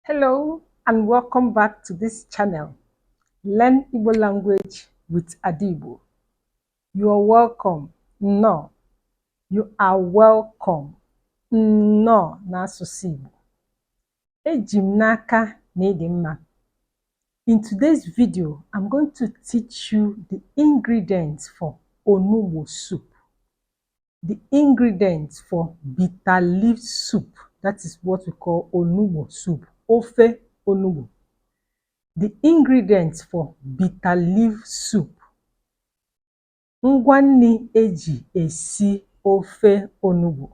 Hello and welcome back to this channel, Learn Igbo Language with Adibo. You are welcome. No, you are welcome. No, n'asụsụ Igbo. Eji m n'aka na ị dị mma. In today's video, I'm going to teach you the ingredients for Onugbu soup. The ingredients for bitter leaf soup. That is what we call Onugbu soup. Ofe Onugbu. The ingredients for bitter leaf soup. Ngwa nni eji esi ofe onugbu.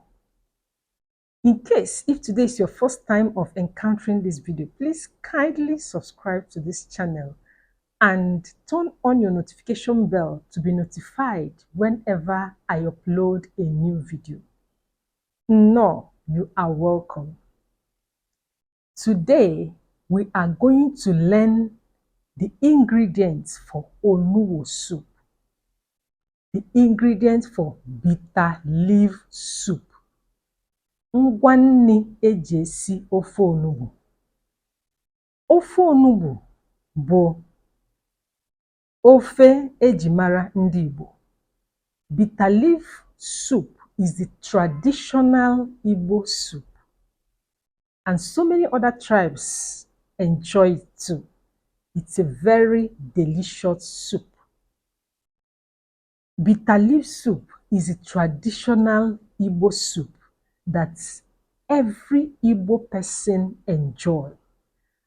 In case if today is your first time of encountering this video, please kindly subscribe to this channel and turn on your notification bell to be notified whenever I upload a new video. No, you are welcome. Today, we are going to learn the ingredients for onugbu soup. The ingredients for bitter leaf soup. Ngwa nni eji esi ofe onugbu. Ofe onugbu bụ ofe eji mara ndị Igbo. Bitter leaf soup is the traditional Igbo soup, and so many other tribes enjoy it too. It's a very delicious soup. Bitter leaf soup is a traditional Igbo soup that every Igbo person enjoys.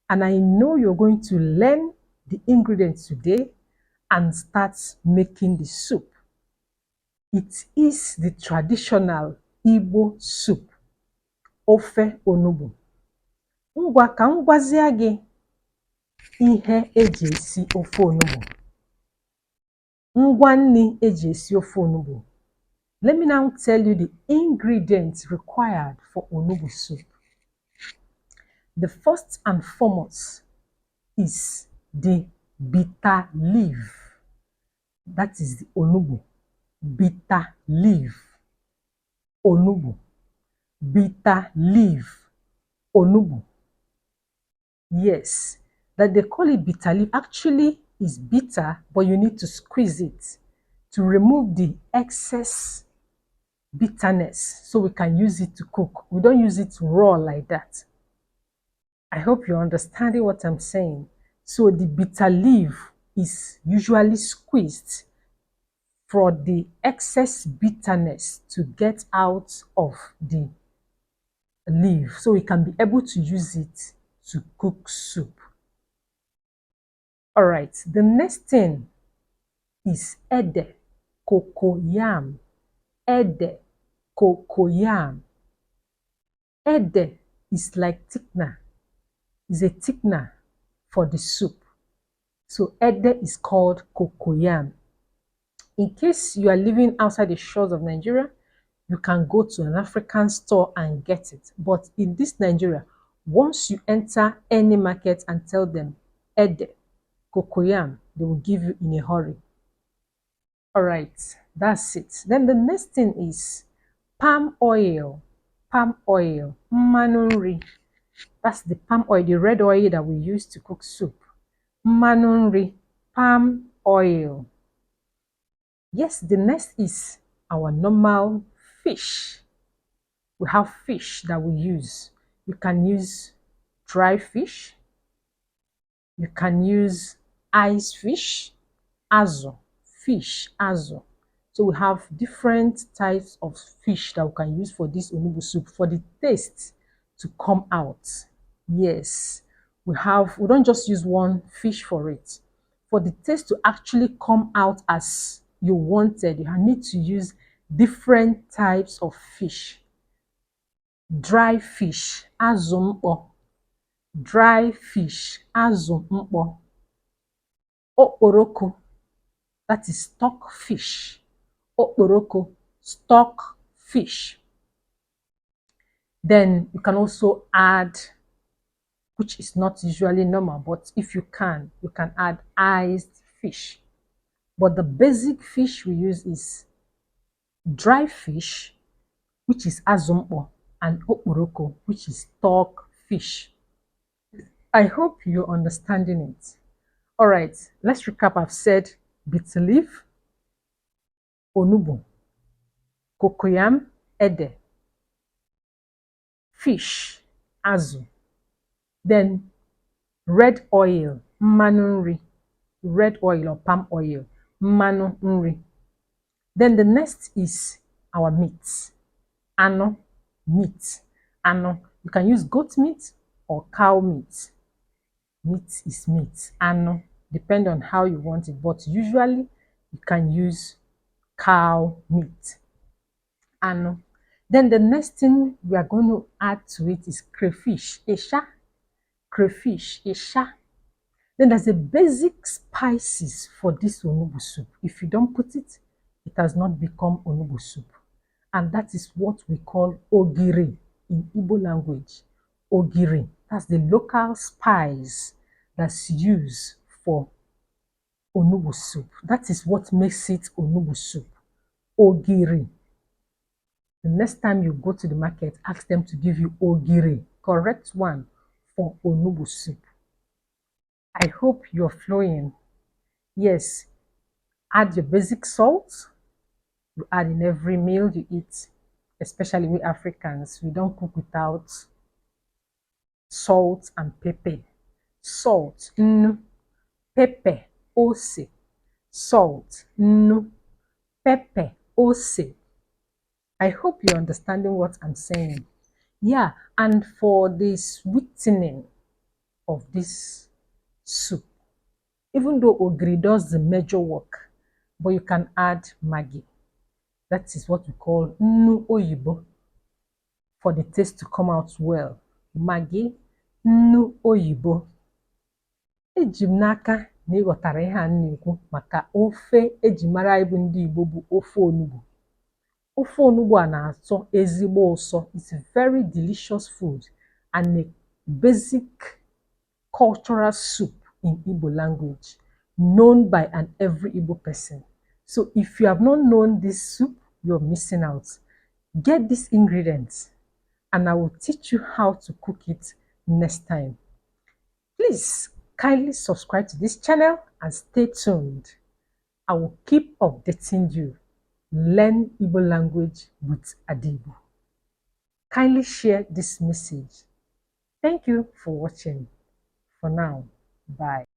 And I know you're going to learn the ingredients today and start making the soup. It is the traditional Igbo soup, ofe onugbu. Ngwa ka m gwazie gị ihe eji esi ofe onugbu. Ngwa nni eji esi ofe onugbu. Let me now tell you the ingredients required for onugbu soup. The first and foremost is the bitter leaf. That is the onugbu. Bitter leaf. Onugbu. Bitter leaf. Onugbu. Yes, that they call it bitter leaf actually is bitter, but you need to squeeze it to remove the excess bitterness so we can use it to cook. We don't use it raw like that. I hope you're understanding what I'm saying. So the bitter leaf is usually squeezed for the excess bitterness to get out of the leaf so we can be able to use it to cook soup. All right, the next thing is ede, cocoyam. Ede, cocoyam. Ede is like thickener. Is a thickener for the soup. So ede is called cocoyam. In case you are living outside the shores of Nigeria, you can go to an African store and get it. But in this Nigeria, once you enter any market and tell them ede, cocoyam, they will give you in a hurry. All right, that's it. Then the next thing is palm oil. Palm oil, mmanụ nri. That's the palm oil, the red oil that we use to cook soup. Mmanụ nri, palm oil. Yes, the next is our normal fish. We have fish that we use. You can use dry fish. You can use ice fish, azu, fish, azu. So we have different types of fish that we can use for this onugbu soup for the taste to come out. Yes, we don't just use one fish for it. For the taste to actually come out as you wanted, you need to use different types of fish. Dry fish, azu mkpọ. Dry fish, azu mkpọ. Okporoko, that is stock fish. Okporoko, stock fish. Then you can also add, which is not usually normal, but if you can add iced fish. But the basic fish we use is dry fish, which is azu mkpọ, and okporoko, which is stock fish. I hope you're understanding it. All right, let's recap. I've said bitter leaf, onugbu, cocoyam, ede, fish, azu, then red oil, mmanụ nri, red oil or palm oil, mmanụ nri. Then the next is our meat, ano, meat, ano. You can use goat meat or cow meat. Meat is meat, ano, depend on how you want it, but usually you can use cow meat, ano. Then the next thing we are going to add to it is crayfish, isha, crayfish, isha. Then there's a basic spices for this onugbu soup. If you don't put it, it has not become onugbu soup. And that is what we call ogiri in Igbo language. Ogiri, that's the local spice that's used for onugbu soup. That is what makes it onugbu soup. Ogiri. The next time you go to the market, ask them to give you ogiri, correct one for onugbu soup. I hope you're flowing. Yes, add your basic salt. You add in every meal you eat, especially we Africans. We don't cook without salt and pepper. Salt, nnu, pepper, ose. Salt, nnu, pepper, ose. I hope you're understanding what I'm saying. Yeah, and for the sweetening of this soup, even though ogiri does the major work, but you can add maggi. That is what we call nnu oyibo for the taste to come out well. Maggi, nnu oyibo. Eji m n'aka na ịghọtara ihe a na-ekwu maka ofe eji mara ịbụ ndị Igbo bụ ofe onugbu. Ofe onugbu a na-atọ ezigbo ụsọ. It's a very delicious food and a basic cultural soup in Igbo language, known by every Igbo person. So if you have not known this soup, you're missing out. Get these ingredients and I will teach you how to cook it next time. Please kindly subscribe to this channel and stay tuned. I will keep updating you. Learn Igbo language with Adibu. Kindly share this message. Thank you for watching. For now, bye.